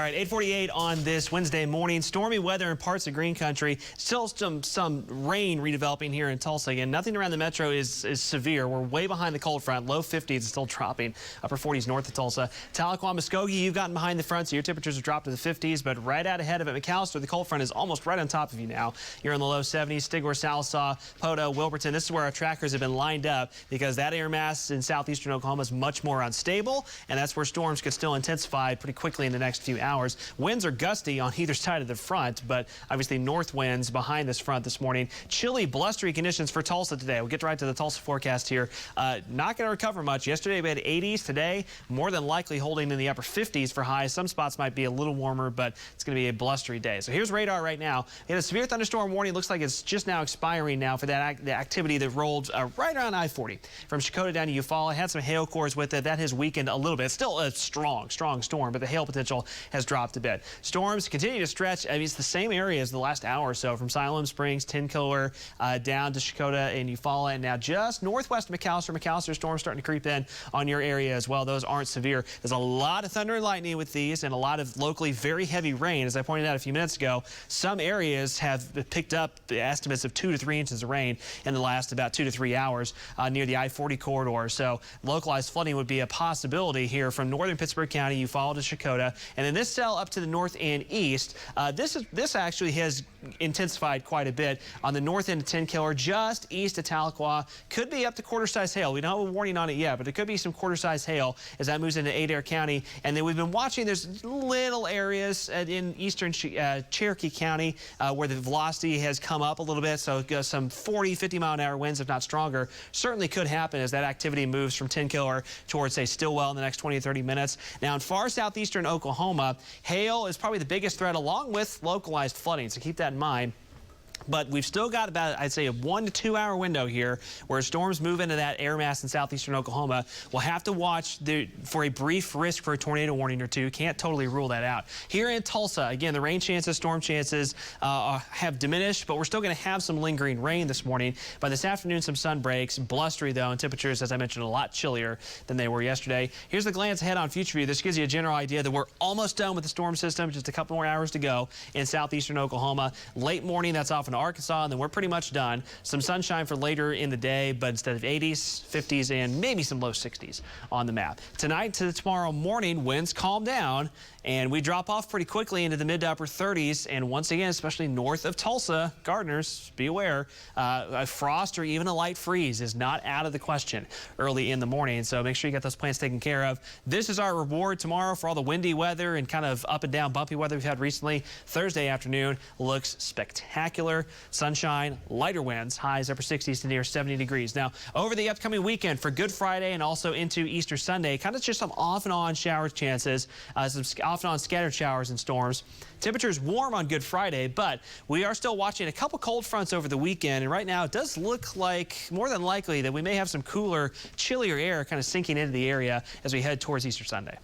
right, 8:48 on this Wednesday morning. Stormy weather in parts of Green Country. Still some rain redeveloping here in Tulsa. Again, nothing around the metro is severe. We're way behind the cold front. Low 50s is still dropping. Upper 40s north of Tulsa. Tahlequah, Muskogee, you've gotten behind the front, so your temperatures have dropped to the 50s. But right out ahead of it, McAllister, the cold front is almost right on top of you now. You're in the low 70s. Stigler, Sallisaw, Poto, Wilburton. This is where our trackers have been lined up because that air mass in southeastern Oklahoma is much more unstable, and that's where storms could still intensify pretty quickly in the next few hours. Winds are gusty on either side of the front, but obviously north winds behind this front this morning. Chilly, blustery conditions for Tulsa today. We'll get right to the Tulsa forecast here. Not going to recover much. Yesterday we had 80s. Today, more than likely holding in the upper 50s for highs. Some spots might be a little warmer, but it's going to be a blustery day. So here's radar right now. We had a severe thunderstorm warning. Looks like it's just now expiring now for that the activity that rolled right around I-40 from Shakota down to Eufaula. Had some hail cores with it. That has weakened a little bit. Still a strong storm, but the hail potential has dropped a bit. Storms continue to stretch. I mean, it's the same area as the last hour or so, from Siloam Springs, Tenkiller, down to Shakota and Eufaula, and now just northwest of McAllister. McAllister storms starting to creep in on your area as well. Those aren't severe. There's a lot of thunder and lightning with these, and a lot of locally very heavy rain. As I pointed out a few minutes ago, some areas have picked up the estimates of 2 to 3 inches of rain in the last about 2 to 3 hours near the I-40 corridor. So localized flooding would be a possibility here from northern Pittsburgh County. You follow to Shakota, and then this cell up to the north and east. This actually has intensified quite a bit on the north end of Tenkiller, just east of Tahlequah. Could be up to quarter-size hail. We don't have a warning on it yet, but it could be some quarter-size hail as that moves into Adair County. And then we've been watching. There's little areas in eastern Cherokee County where the velocity has come up a little bit, so some 40, 50-mile-an-hour winds, if not stronger, certainly could happen as that activity moves from Tenkiller towards, say, Stilwell in the next 20 to 30 minutes. Now, in far southeastern Oklahoma, hail is probably the biggest threat, along with localized flooding, so keep that in mind. But we've still got about, I'd say, a 1 to 2 hour window here where storms move into that air mass in southeastern Oklahoma. We'll have to watch for a brief risk for a tornado warning or two. Can't totally rule that out. Here in Tulsa, again, the rain chances, storm chances have diminished, but we're still going to have some lingering rain this morning. By this afternoon, some sun breaks. Blustery, though, and temperatures, as I mentioned, a lot chillier than they were yesterday. Here's the glance ahead on future view. This gives you a general idea that we're almost done with the storm system. Just a couple more hours to go in southeastern Oklahoma. Late morning, that's off in Arkansas, and then we're pretty much done. Some sunshine for later in the day, but instead of 80s, 50s, and maybe some low 60s on the map. Tonight to tomorrow morning, winds calm down, and we drop off pretty quickly into the mid to upper 30s. And once again, especially north of Tulsa, gardeners, be aware, a frost or even a light freeze is not out of the question early in the morning. So make sure you get those plants taken care of. This is our reward tomorrow for all the windy weather and kind of up and down bumpy weather we've had recently. Thursday afternoon looks spectacular. Sunshine, lighter winds, highs upper 60s to near 70 degrees. Now, over the upcoming weekend for Good Friday and also into Easter Sunday, kind of just some off and on shower chances, some off and on scattered showers and storms. Temperatures warm on Good Friday, but we are still watching a couple cold fronts over the weekend, and right now it does look like more than likely that we may have some cooler, chillier air kind of sinking into the area as we head towards Easter Sunday.